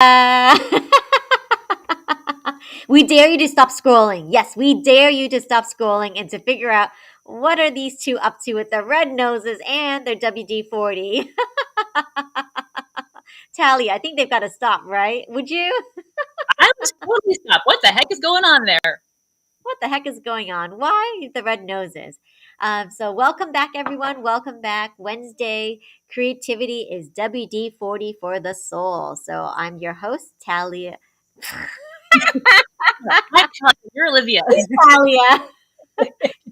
We dare you to stop scrolling. Yes, we dare you to stop scrolling and to figure out what are these two up to with their red noses and their WD-40. Talia, I think they've got to stop, right? Would you? I was totally stopped. What the heck is going on there? What the heck is going on? Why the red noses? So, welcome back, everyone. Welcome back. Wednesday, creativity is WD-40 for the soul. So, I'm your host, Talia. I'm Talia, you're Olivia. Talia.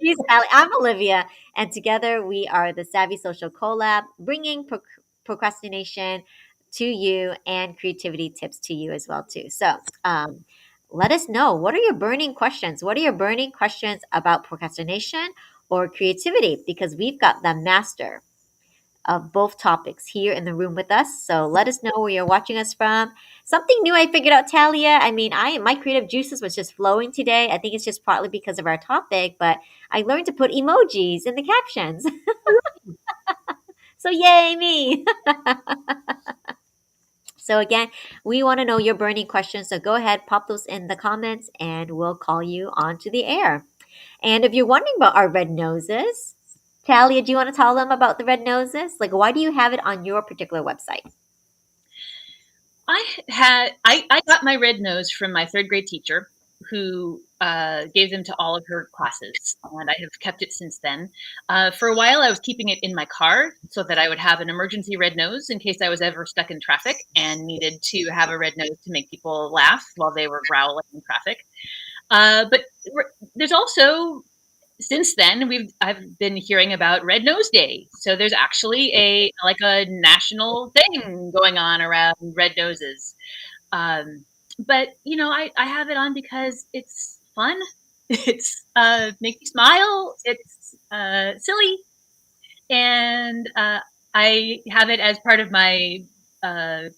She's Talia. I'm Olivia. And together we are the Savvy Social Collab, bringing procrastination to you and creativity tips to you as well too. So, let us know, what are your burning questions? What are your burning questions about procrastination or creativity? Because we've got the master of both topics here in the room with us. So let us know where you're watching us from. Something new I figured out, Talia. I mean, my creative juices was just flowing today. I think it's just partly because of our topic, but I learned to put emojis in the captions. So yay me. So again, we want to know your burning questions. So go ahead, pop those in the comments and we'll call you onto the air. And if you're wondering about our red noses, Talia, do you want to tell them about the red noses? Like, why do you have it on your particular website? I got my red nose from my third grade teacher who gave them to all of her classes, and I have kept it since then. For a while, I was keeping it in my car so that I would have an emergency red nose in case I was ever stuck in traffic and needed to have a red nose to make people laugh while they were growling in traffic. But there's also, since then, I've been hearing about Red Nose Day. So there's actually a national thing going on around red noses. But I have it on because it's fun. It's make me smile. It's silly, and I have it as part of my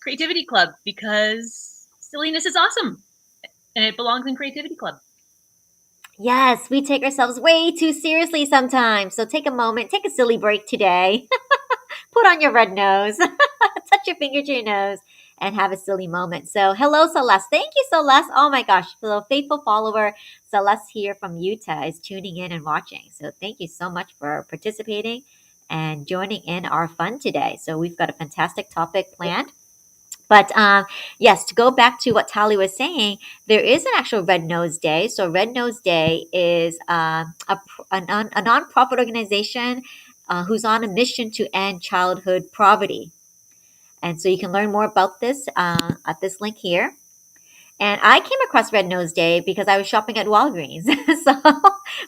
creativity club because silliness is awesome, and it belongs in creativity club. Yes, we take ourselves way too seriously sometimes. So take a moment, take a silly break today. Put on your red nose, touch your finger to your nose, and have a silly moment. So, hello, Celeste. Thank you, Celeste. Oh my gosh, the faithful follower, Celeste here from Utah, is tuning in and watching. So, thank you so much for participating and joining in our fun today. So, we've got a fantastic topic planned. But yes, to go back to what Tali was saying, there is an actual Red Nose Day. So Red Nose Day is a nonprofit organization who's on a mission to end childhood poverty. And so you can learn more about this at this link here. And I came across Red Nose Day because I was shopping at Walgreens. So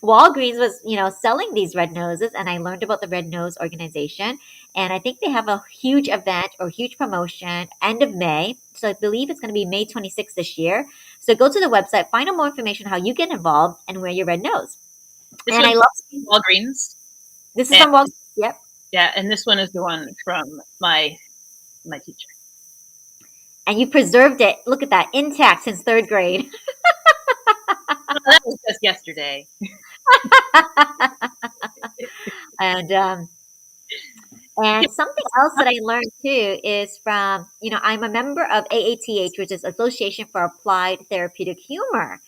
Walgreens was, selling these red noses, and I learned about the Red Nose organization. And I think they have a huge event or huge promotion end of May. So I believe it's going to be May 26th this year. So go to the website, find out more information how you get involved and wear your red nose. This And I one's love Walgreens. this is from Walgreens. Yep. Yeah, and this one is the one from my teacher. And you preserved it. Look at that, intact since third grade. Oh, that was just yesterday. and and something else that I learned too is from, I'm a member of AATH, which is Association for Applied Therapeutic Humor.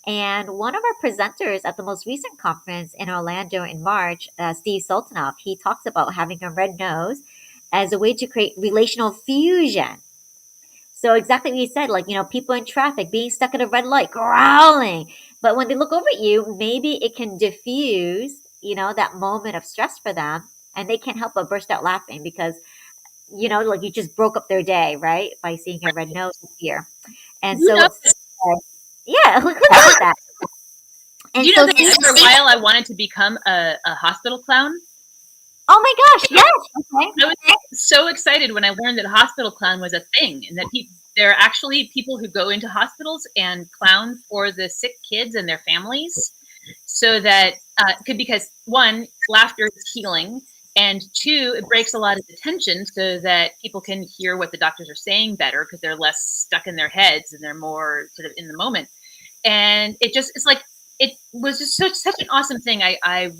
And one of our presenters at the most recent conference in Orlando in March, Steve Sultanoff, he talks about having a red nose as a way to create relational fusion. So exactly what you said, like, people in traffic being stuck at a red light, growling. But when they look over at you, maybe it can diffuse, that moment of stress for them. And they can't help but burst out laughing because, like you just broke up their day, right? By seeing a red nose here. And You so know, it's, yeah, who knows that? do And you know so, that for a while I wanted to become a hospital clown? oh my gosh, yes. Okay. I was so excited when I learned that hospital clown was a thing, and that there are actually people who go into hospitals and clown for the sick kids and their families, so that because one, laughter is healing, and two, it breaks a lot of the tension so that people can hear what the doctors are saying better because they're less stuck in their heads and they're more sort of in the moment. And it was just such an awesome thing. I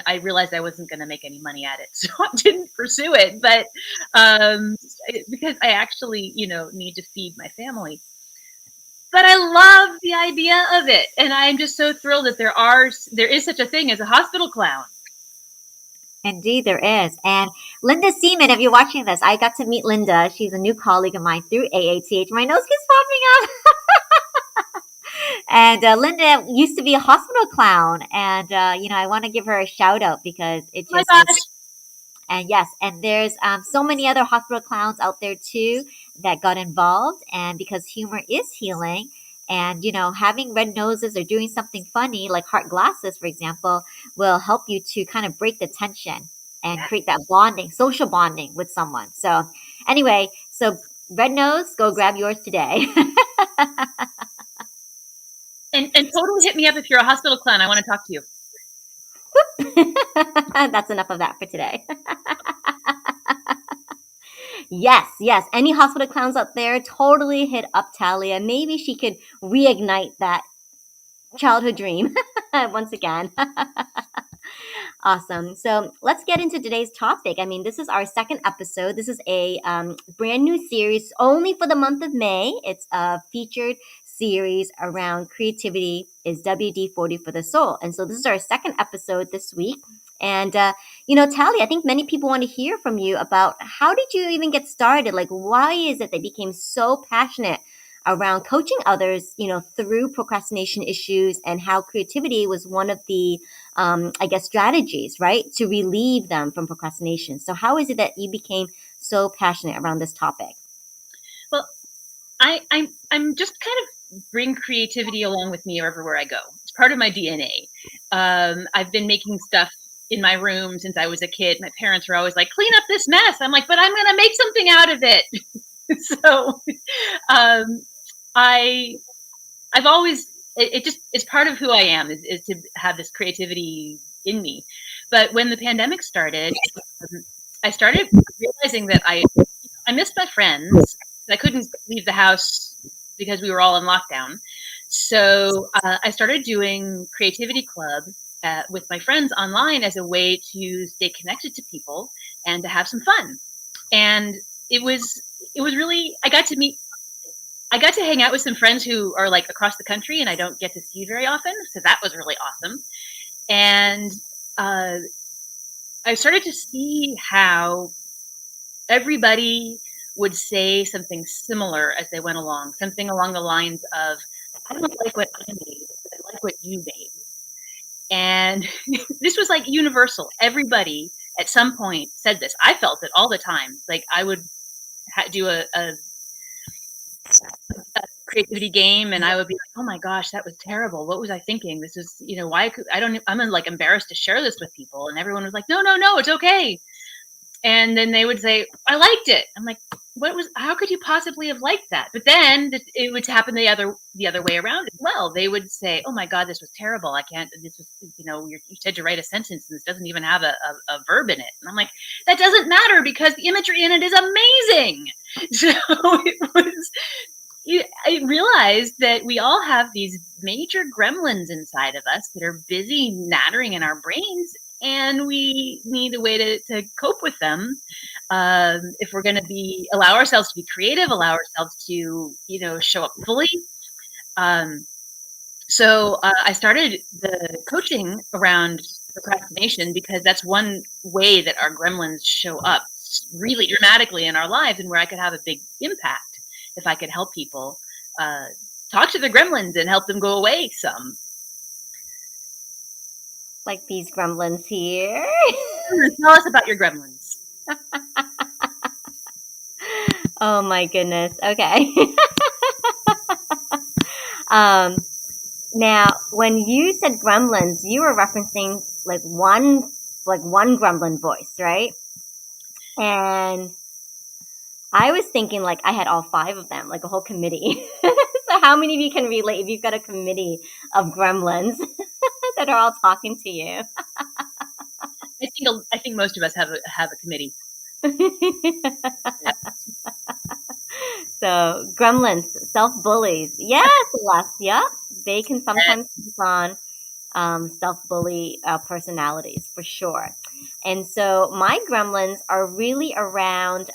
I realized I wasn't going to make any money at it, so I didn't pursue it. But because I actually, need to feed my family. But I love the idea of it, and I'm just so thrilled that there is such a thing as a hospital clown. Indeed, there is. And Linda Seaman, if you're watching this, I got to meet Linda. She's a new colleague of mine through AATH. My nose keeps popping up. And Linda used to be a hospital clown. And, I want to give her a shout out because it Oh my just was. gosh. And yes, and there's so many other hospital clowns out there too that got involved. And because humor is healing, and having red noses or doing something funny like heart glasses, for example, will help you to kind of break the tension and Yeah. create that bonding, social bonding with someone. So, anyway, so red nose, go grab yours today. And totally hit me up if you're a hospital clown. I want to talk to you. That's enough of that for today. Yes, yes. Any hospital clowns out there, totally hit up Talia. Maybe she could reignite that childhood dream once again. Awesome. So let's get into today's topic. I mean, this is our second episode. This is a brand new series only for the month of May. It's a featured series around creativity is WD-40 for the soul. And so this is our second episode this week. And, Tally, I think many people want to hear from you about how did you even get started? Like, why is it that you became so passionate around coaching others, through procrastination issues and how creativity was one of the, I guess, strategies, right, to relieve them from procrastination. So how is it that you became so passionate around this topic? Well, I'm just kind of bring creativity along with me everywhere I go. It's part of my DNA. I've been making stuff in my room since I was a kid. My parents were always like, "Clean up this mess." I'm like, "But I'm going to make something out of it." So, um, I I've always it just it's part of who I am is to have this creativity in me. But when the pandemic started, I started realizing that I missed my friends. I couldn't leave the house because we were all in lockdown. So I started doing creativity club with my friends online as a way to stay connected to people and to have some fun. And it was really I got to hang out with some friends who are like across the country and I don't get to see very often. So that was really awesome. And uh, I started to see how everybody would say something similar as they went along, something along the lines of, "I don't like what I made, but I like what you made." And this was like universal. Everybody at some point said this. I felt it all the time. Like I would do a creativity game and I would be like, "Oh my gosh, that was terrible. What was I thinking? This is, why could I don't I'm like embarrassed to share this with people." And everyone was like, "No, no, no, it's okay." And then they would say, "I liked it." I'm like, how could you possibly have liked that? But then it would happen the other way around as well. They would say, "Oh my God, this was terrible. I can't, this was, you said to write a sentence and this doesn't even have a verb in it." And I'm like, that doesn't matter because the imagery in it is amazing. So I realized that we all have these major gremlins inside of us that are busy nattering in our brains, and we need a way to cope with them. If we're going to allow ourselves to be creative, allow ourselves to, show up fully. So I started the coaching around procrastination because that's one way that our gremlins show up really dramatically in our lives and where I could have a big impact if I could help people talk to the gremlins and help them go away some. Like these gremlins here. Tell us about your gremlins. Oh my goodness. Okay. um, Now, when you said gremlins, you were referencing like one gremlin voice, right? And I was thinking like I had all five of them, like a whole committee. So how many of you can relate if you've got a committee of gremlins that are all talking to you? I think most of us have a committee. Yeah. So gremlins, self bullies. Yes, Les. Yeah, they can sometimes keep on self-bully personalities for sure. And so my gremlins are really around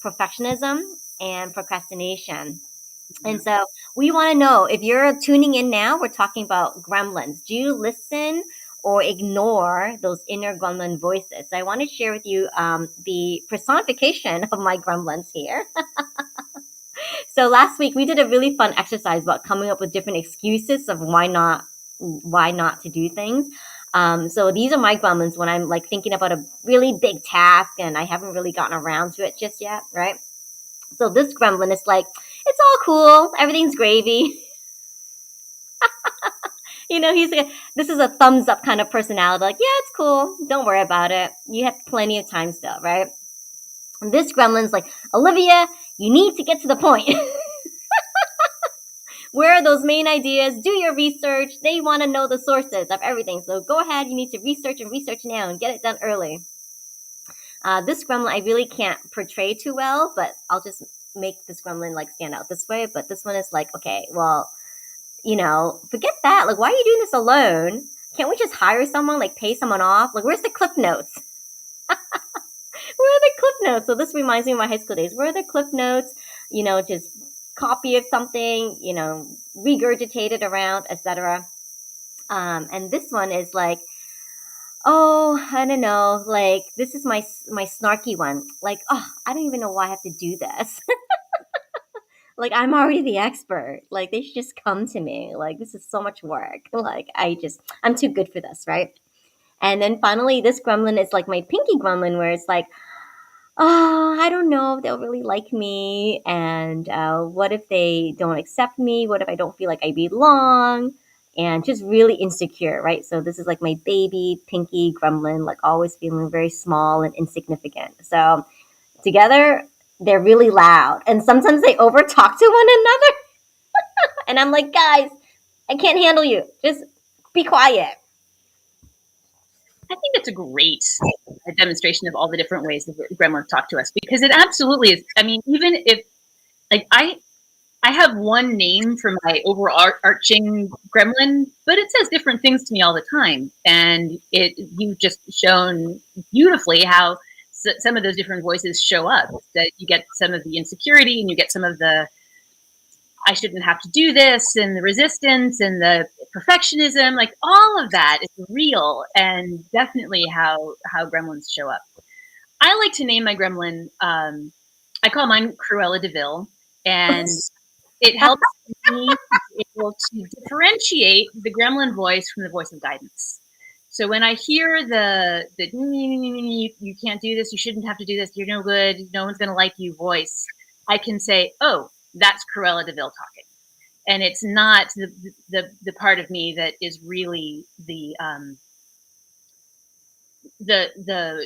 perfectionism and procrastination. And so we want to know, if you're tuning in now, we're talking about gremlins. Do you listen or ignore those inner gremlin voices? So I want to share with you the personification of my gremlins here. So last week we did a really fun exercise about coming up with different excuses of why not to do things. So these are my gremlins when I'm like thinking about a really big task and I haven't really gotten around to it just yet, right? So this gremlin is like, it's all cool, everything's gravy. He's like, this is a thumbs up kind of personality. Like, yeah, it's cool. Don't worry about it. You have plenty of time still, right? And this gremlin's like, Olivia, you need to get to the point. Where are those main ideas? Do your research. They want to know the sources of everything. So go ahead. You need to research and research now and get it done early. This gremlin I really can't portray too well, but I'll just make this gremlin like stand out this way. But this one is like, okay, well, forget that. Like, why are you doing this alone? Can't we just hire someone, like pay someone off? Like, where's the clip notes? Where are the clip notes? So this reminds me of my high school days. Where are the clip notes? Just copy of something, regurgitate it around, etc. And this one is like, oh, I don't know. Like, this is my snarky one. Like, oh, I don't even know why I have to do this. Like, I'm already the expert. Like, they should just come to me. Like, this is so much work. Like, I'm too good for this, right? And then finally, this gremlin is like my pinky gremlin, where it's like, oh, I don't know if they'll really like me. And what if they don't accept me? What if I don't feel like I belong? And just really insecure, right? So this is like my baby pinky gremlin, like always feeling very small and insignificant. So together, they're really loud. And sometimes they overtalk to one another. And I'm like, guys, I can't handle you. Just be quiet. I think it's a great demonstration of all the different ways that gremlins talk to us, because it absolutely is. I mean, even if like I have one name for my overarching gremlin, but it says different things to me all the time. And you've just shown beautifully how some of those different voices show up. That you get some of the insecurity, and you get some of the I shouldn't have to do this, and the resistance and the perfectionism. Like, all of that is real, and definitely how gremlins show up. I like to name my gremlin. I call mine Cruella de Vil, and it helps me to be able to differentiate the gremlin voice from the voice of guidance. So when I hear the you can't do this, you shouldn't have to do this, you're no good, no one's going to like you voice, I can say, oh, that's Cruella de Vil talking. And it's not the part of me that is really the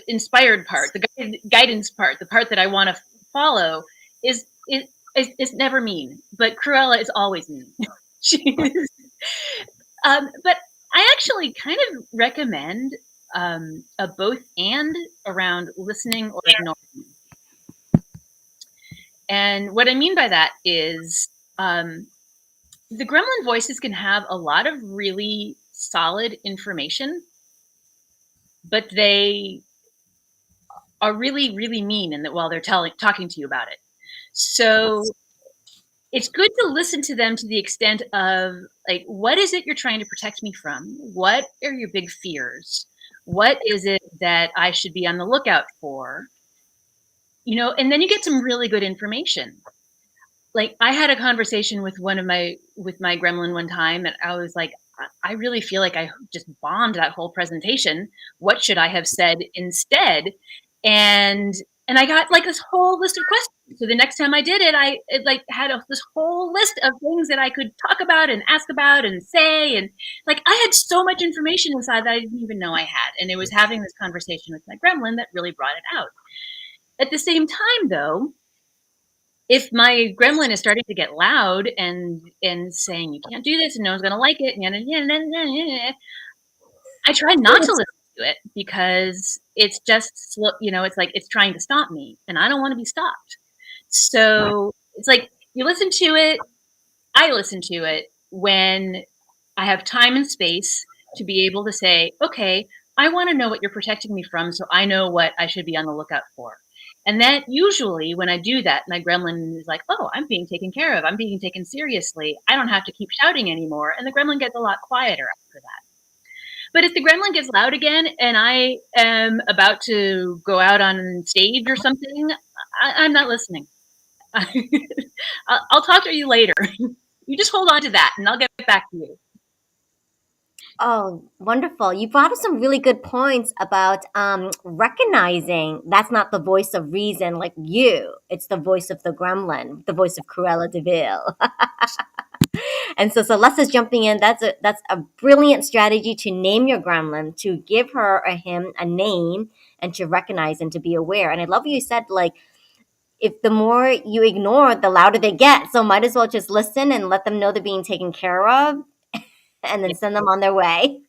inspired part, the guidance part, the part that I want to follow is never mean, but Cruella is always mean. But I actually kind of recommend a both and around listening or ignoring. And what I mean by that is the gremlin voices can have a lot of really solid information, but they are really, really mean in that while they're talking to you about it. So it's good to listen to them to the extent of, like, what is it you're trying to protect me from? What are your big fears? What is it that I should be on the lookout for? And then you get some really good information. Like, I had a conversation with my gremlin one time, and I was like, I really feel like I just bombed that whole presentation. What should I have said instead? And I got like this whole list of questions. So the next time I did it, I had this whole list of things that I could talk about and ask about and say. And like, I had so much information inside that I didn't even know I had. And it was having this conversation with my gremlin that really brought it out. At the same time, though, if my gremlin is starting to get loud and saying, you can't do this and no one's going to like it, I try not to listen to it, because it's just, it's like it's trying to stop me, and I don't want to be stopped. So it's like, you listen to it. I listen to it when I have time and space to be able to say, okay, I want to know what you're protecting me from, so I know what I should be on the lookout for. And that usually, when I do that, my gremlin is like, oh, I'm being taken care of. I'm being taken seriously. I don't have to keep shouting anymore. And the gremlin gets a lot quieter after that. But if the gremlin gets loud again and I am about to go out on stage or something, I'm not listening. I'll talk to you later. You just hold on to that and I'll get back to you. Oh, wonderful. You brought up some really good points about recognizing that's not the voice of reason like you. It's the voice of the gremlin, the voice of Cruella de Vil. And so Celeste's jumping in. That's a brilliant strategy to name your gremlin, to give her or him a name, and to recognize and to be aware. And I love what you said, like, if the more you ignore, the louder they get. So might as well just listen and let them know they're being taken care of, and then Yeah, send them on their way.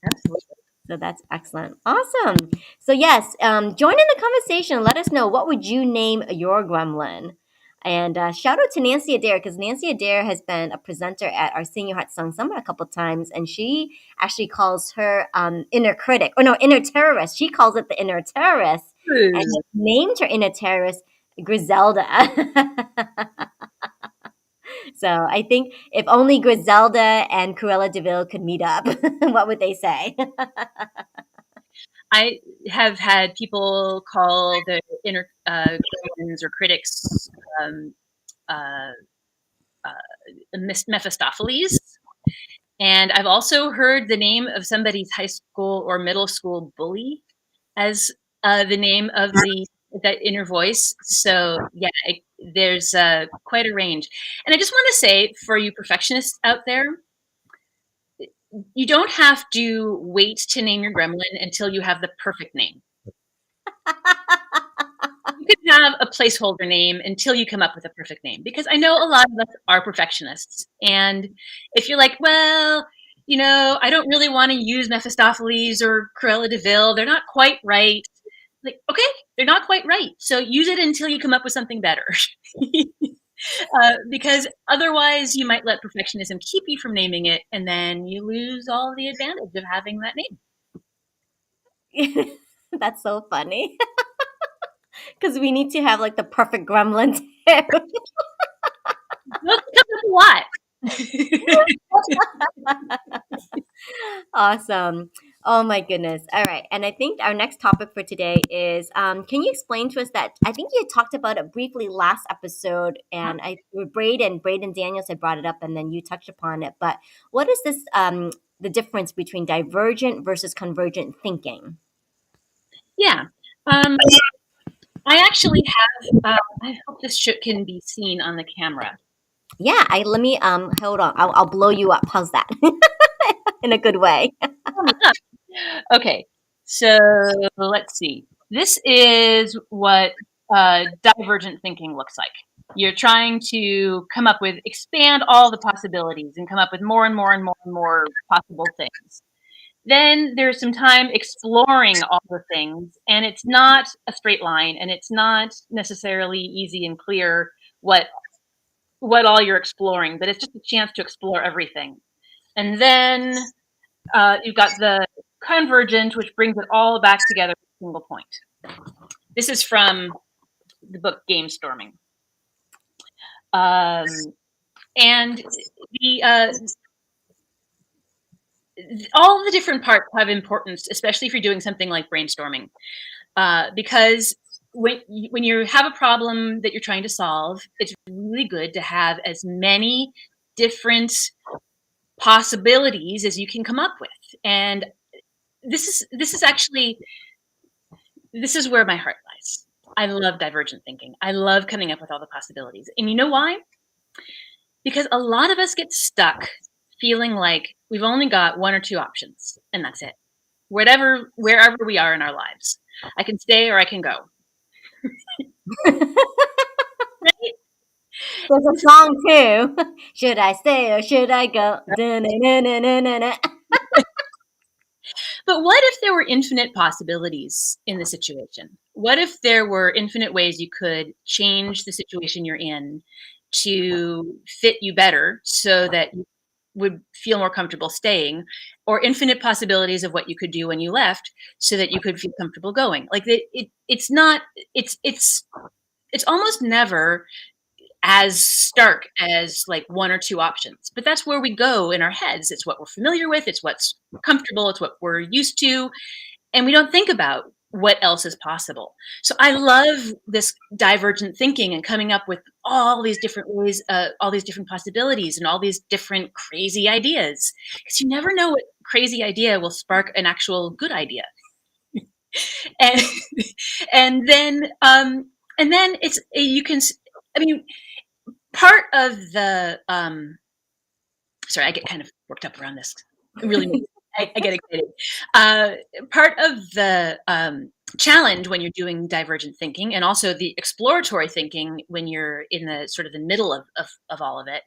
absolutely. So that's excellent. Awesome. So yes, join in the conversation. Let us know, what would you name your gremlin? And shout out to Nancy Adair, because Nancy Adair has been a presenter at our Senior Heart Sung Summer a couple times, and she actually calls her inner critic, or no, inner terrorist. She calls it the inner terrorist, and Ooh. named her inner terrorist Griselda. So I think if only Griselda and Cruella de Vil could meet up, what would they say? I have had people call the inner gremlins or critics um, uh, Mephistopheles. And I've also heard the name of somebody's high school or middle school bully as the name of that inner voice. So yeah, there's quite a range. And I just want to say, for you perfectionists out there, you don't have to wait to name your gremlin until you have the perfect name. You can have a placeholder name until you come up with a perfect name, because I know a lot of us are perfectionists. And if you're like, well, I don't really want to use Mephistopheles or Cruella de Vil, they're not quite right. Like, okay, they're not quite right. So use it until you come up with something better. Because otherwise you might let perfectionism keep you from naming it, and then you lose all the advantage of having that name. That's so funny. Because we need to have like the perfect gremlin too. Those come up a lot. Awesome. Oh my goodness. All right. And I think our next topic for today is, can you explain to us that I think you had talked about it briefly last episode, and Braden Daniels had brought it up, and then you touched upon it. But what is this, the difference between divergent versus convergent thinking? Yeah. I actually have, I hope this can be seen on the camera. Yeah, let me hold on. I'll blow you up. How's that? In a good way. Okay, so let's see. This is what divergent thinking looks like. You're trying to expand all the possibilities and come up with more and more and more and more possible things. Then there's some time exploring all the things, and it's not a straight line, and it's not necessarily easy and clear what all you're exploring, but it's just a chance to explore everything. And then you've got the convergent, which brings it all back together at a single point. This is from the book Game Storming. And all the different parts have importance, especially if you're doing something like brainstorming, because when you have a problem that you're trying to solve, it's really good to have as many different possibilities as you can come up with. And this is where my heart lies. I love divergent thinking. I love coming up with all the possibilities. And you know why? Because a lot of us get stuck feeling like we've only got one or two options, and that's it. Wherever we are in our lives, I can stay or I can go. Right? There's a song too. Should I stay or should I go? Da-na-na-na-na-na. But what if there were infinite possibilities in the situation? What if there were infinite ways you could change the situation you're in to fit you better, so that would feel more comfortable staying, or infinite possibilities of what you could do when you left so that you could feel comfortable going. Like it's not, it's almost never as stark as like one or two options, but that's where we go in our heads. It's what we're familiar with. It's what's comfortable. It's what we're used to. And we don't think about what else is possible. So I love this divergent thinking and coming up with all these different ways, all these different possibilities and all these different crazy ideas, because you never know what crazy idea will spark an actual good idea. And and then it's you can, I mean, part of the sorry, I get kind of worked up around this. It really makes, I get excited. Part of the challenge when you're doing divergent thinking, and also the exploratory thinking when you're in the sort of the middle of all of it,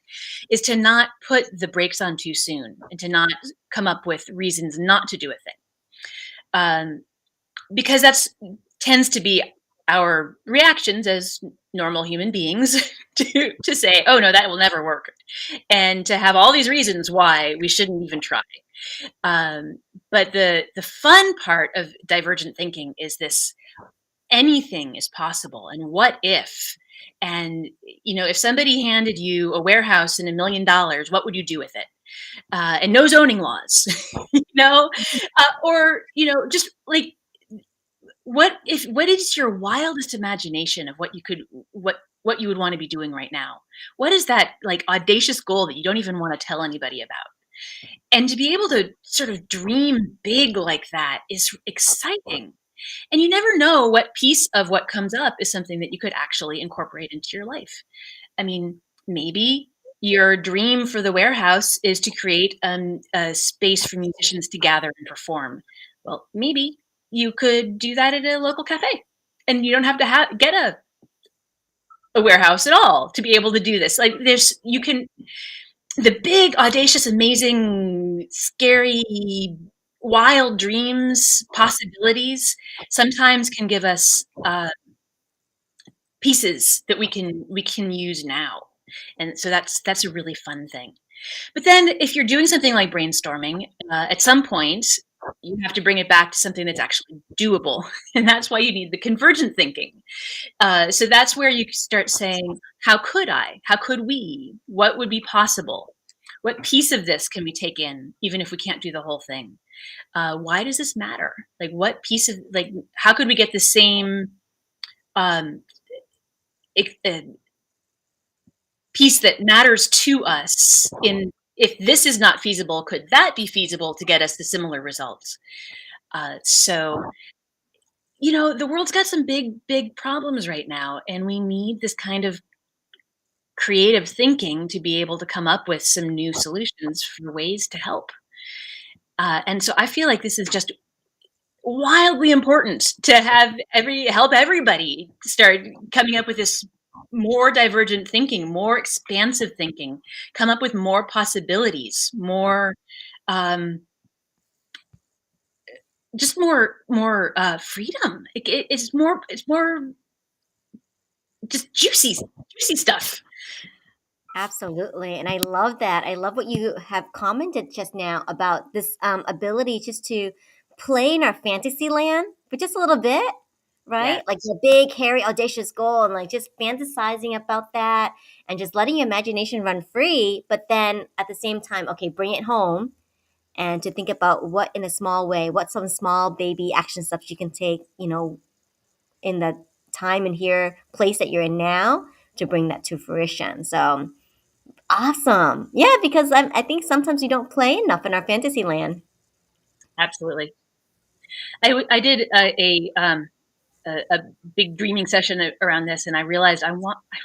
is to not put the brakes on too soon and to not come up with reasons not to do a thing. Because that's tends to be our reactions as normal human beings to say, oh no, that will never work, and to have all these reasons why we shouldn't even try. But the fun part of divergent thinking is this: anything is possible, and what if? And if somebody handed you a warehouse and $1 million, what would you do with it? And no zoning laws, or just like, what is your wildest imagination of what you would want to be doing right now? What is that like audacious goal that you don't even want to tell anybody about? And to be able to sort of dream big like that is exciting. And you never know what piece of what comes up is something that you could actually incorporate into your life. I mean, maybe your dream for the warehouse is to create a space for musicians to gather and perform. Well, maybe you could do that at a local cafe, and you don't have to get a warehouse at all to be able to do this. Like, the big, audacious, amazing, scary, wild dreams, possibilities sometimes can give us pieces that we can use now. And so that's a really fun thing. But then if you're doing something like brainstorming, at some point you have to bring it back to something that's actually doable. And that's why you need the convergent thinking. So that's where you start saying, how could I? How could we? What would be possible? What piece of this can we take in, even if we can't do the whole thing? Why does this matter? Like, what piece of, like, how could we get the same piece that matters to us in, if this is not feasible, could that be feasible to get us the similar results? So the world's got some big problems right now, and we need this kind of creative thinking to be able to come up with some new solutions for ways to help. And so I feel like this is just wildly important to help everybody start coming up with this more divergent thinking, more expansive thinking, come up with more possibilities, more just more freedom. It's more just juicy stuff. Absolutely. And I love that. I love what you have commented just now about this ability just to play in our fantasy land for just a little bit, Yeah, right? Like the big, hairy, audacious goal, and like just fantasizing about that and just letting your imagination run free. But then at the same time, okay, bring it home and to think about what in a small way, what some small baby action steps you can take, in the time and here place that you're in now to bring that to fruition. So, awesome. Yeah, because I think sometimes we don't play enough in our fantasy land. absolutely. I did a big dreaming session around this, and I realized I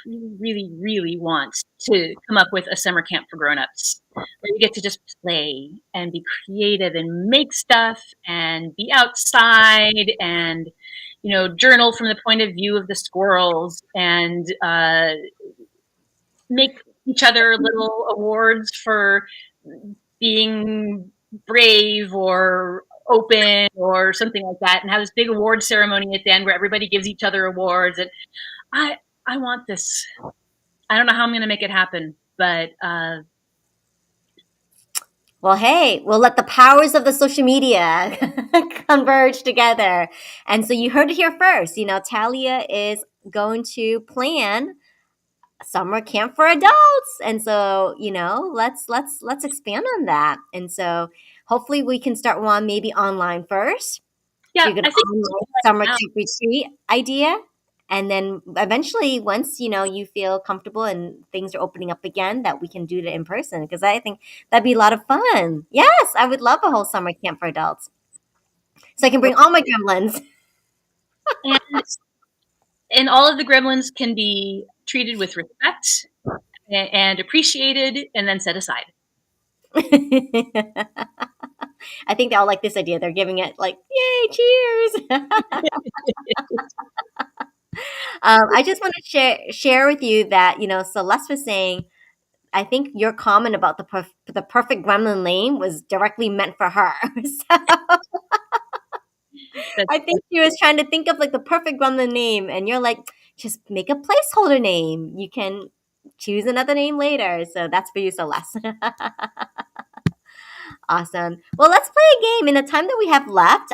really, really, really want to come up with a summer camp for grown-ups where you get to just play and be creative and make stuff and be outside and journal from the point of view of the squirrels and make each other little awards for being brave or open or something like that, and have this big award ceremony at the end where everybody gives each other awards. And I want this. I don't know how I'm going to make it happen, but Well, hey, we'll let the powers of the social media converge together. And so you heard it here first. Talia is going to plan summer camp for adults. And so, let's expand on that. And so hopefully we can start one maybe online first. Yeah, Do an I think online right summer now, camp retreat idea. And then eventually, once you feel comfortable and things are opening up again, that we can do it in person because I think that'd be a lot of fun. Yes, I would love a whole summer camp for adults, so I can bring all my gremlins. and all of the gremlins can be treated with respect and appreciated, and then set aside. I think they all like this idea. They're giving it like, yay, cheers. I just want to share with you that Celeste was saying. I think your comment about the perfect gremlin name was directly meant for her. So That's I think she was trying to think of like the perfect gremlin name, and you're like, just make a placeholder name. You can choose another name later. So that's for you, Celeste. Awesome. Well, let's play a game in the time that we have left.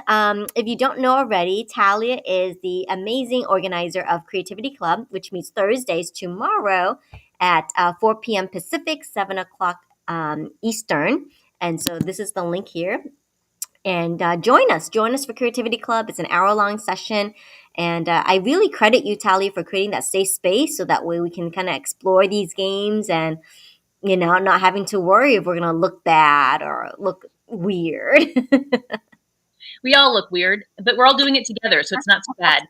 If you don't know already, Talia is the amazing organizer of Creativity Club, which meets Thursdays tomorrow at 4 p.m. Pacific, 7 o'clock Eastern. And so this is the link here. And join us. Join us for Creativity Club. It's an hour-long session. And I really credit you, Talia, for creating that safe space so that way we can kind of explore these games and not having to worry if we're going to look bad or look weird. We all look weird, but we're all doing it together, so it's not so bad.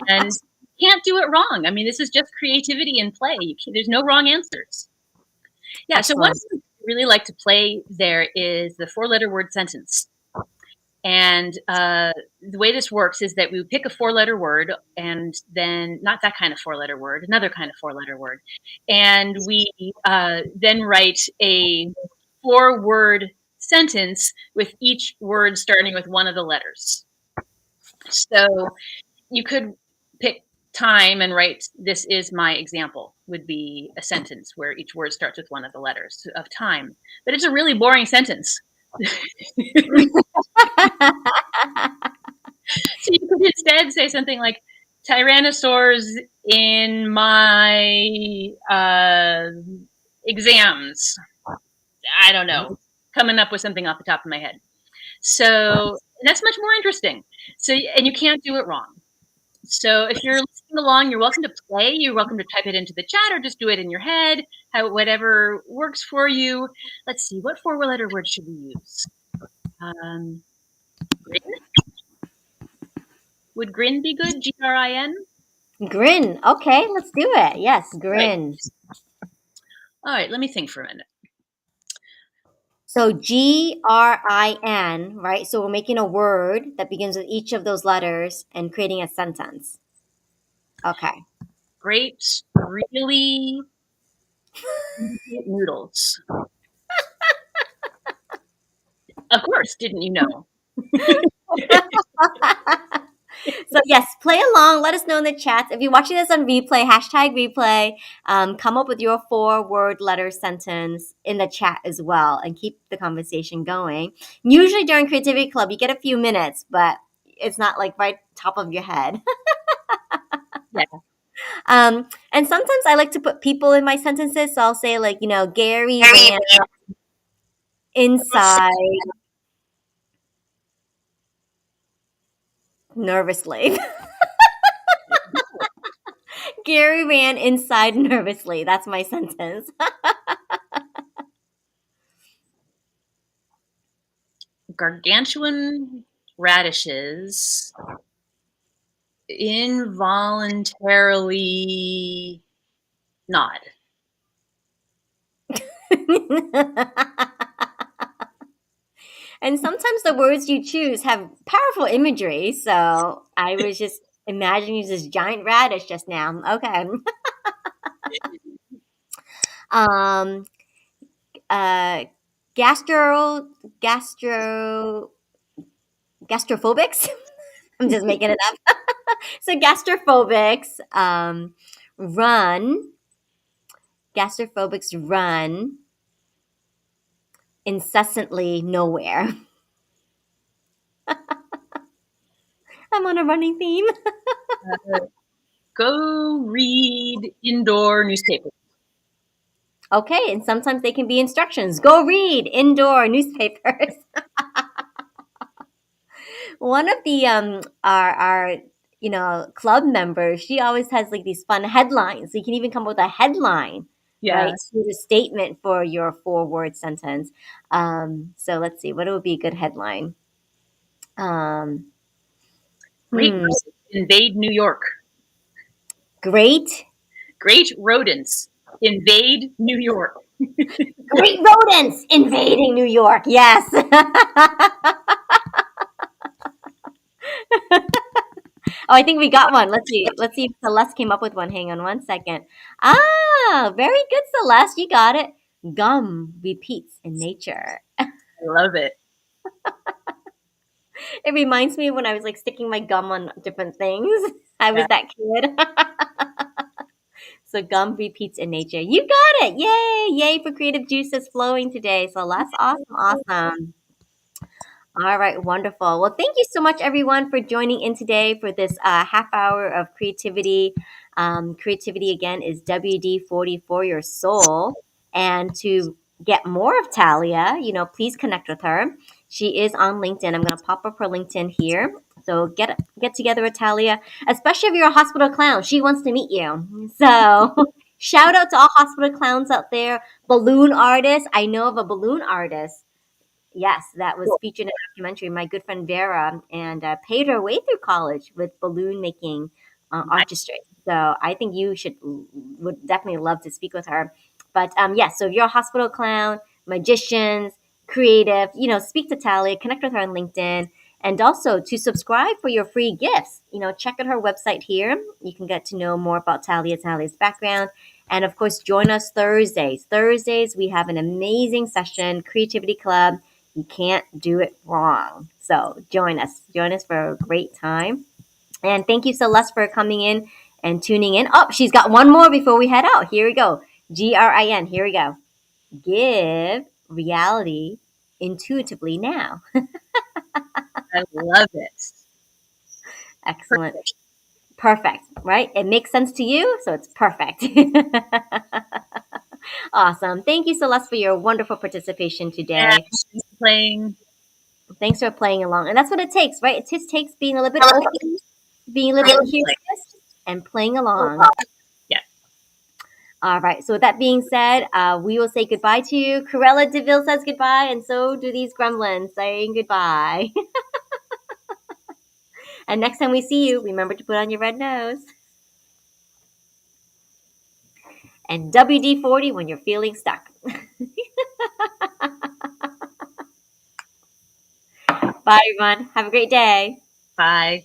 And you can't do it wrong. I mean, this is just creativity and play. There's no wrong answers. Yeah, so one Excellent. thing I really like to play there is the four-letter word sentence. And the way this works is that we pick a four-letter word, and then not that kind of four-letter word, another kind of four-letter word. And we then write a four-word sentence with each word starting with one of the letters. So you could pick time and write, "This is my example," would be a sentence where each word starts with one of the letters of time. But it's a really boring sentence. So you could instead say something like, "Tyrannosaurs in my exams." I don't know, coming up with something off the top of my head. So that's much more interesting. So, and you can't do it wrong. So if you're listening along, you're welcome to play. You're welcome to type it into the chat or just do it in your head, whatever works for you. Let's see, what four-letter word should we use? Grin? Would grin be good? Grin? Grin. Okay, let's do it. Yes, Right. grin. All right, let me think for a minute. So GRIN, right? So we're making a word that begins with each of those letters and creating a sentence. Okay. Grapes really noodles. Of course, didn't you know? So yes, play along. Let us know in the chats. If you're watching this on replay, hashtag replay, come up with your four-word letter sentence in the chat as well and keep the conversation going. Usually during Creativity Club, you get a few minutes, but it's not like right top of your head. Yeah. And sometimes I like to put people in my sentences. So I'll say like, Gary ran inside nervously. Gary ran inside nervously. That's my sentence. Gargantuan radishes involuntarily nod. And sometimes the words you choose have powerful imagery. So I was just imagining this giant radish just now. Okay. Um, uh, gastro, gastro, gastrophobics. I'm just making it up. So gastrophobics run. Gastrophobics run incessantly nowhere. I'm on a running theme. Go read indoor newspapers. Okay, and sometimes they can be instructions. Go read indoor newspapers. One of the our club members, she always has like these fun headlines. So you can even come up with a headline, Yeah. right? To the statement for your 4-word sentence. So let's see, what would be a good headline? Um, Great hmm, rodents invade New York. great, Great rodents invade New York. great rodents invading New York. Yes. Oh, I think we got one. Let's see. Let's see if Celeste came up with one. Hang on one second. Ah, very good, Celeste. You got it. Gum repeats in nature. I love it. It reminds me of when I was like sticking my gum on different things. I was Yeah. that kid. So gum repeats in nature. You got it. Yay. Yay for creative juices flowing today. So that's awesome. Awesome. All right, wonderful. Well, thank you so much, everyone, for joining in today for this half hour of creativity. Creativity, again, is WD-40 for your soul. And to get more of Talia, please connect with her. She is on LinkedIn. I'm going to pop up her LinkedIn here. So get together with Talia, especially if you're a hospital clown. She wants to meet you. So shout out to all hospital clowns out there. Balloon artists. I know of a balloon artist. Yes, that was Cool. featured in a documentary. My good friend Vera and paid her way through college with balloon making Nice. artistry. So I think you would definitely love to speak with her. But yes, so if you're a hospital clown, magicians, creative, speak to Talia, connect with her on LinkedIn, and also to subscribe for your free gifts. Check out her website here. You can get to know more about Talia's background. And of course, join us Thursdays. Thursdays, we have an amazing session, Creativity Club. You can't do it wrong. So join us. Join us for a great time. And thank you, Celeste, for coming in and tuning in. Oh, she's got one more before we head out. Here we go. GRIN. Here we go. Give reality intuitively now. I love it. Excellent. Perfect. Perfect, right? It makes sense to you, so it's perfect. Awesome. Thank you, Celeste, for your wonderful participation Yeah, today. she's playing. Thanks for playing along. And that's what it takes, right? It just takes being a little bit open, being a little bit curious, and playing along. Yeah. All right. So with that being said, we will say goodbye to you. Corella DeVille says goodbye, and so do these gremlins saying goodbye. And next time we see you, remember to put on your red nose. And WD-40 when you're feeling stuck. Bye, everyone. Have a great day. Bye.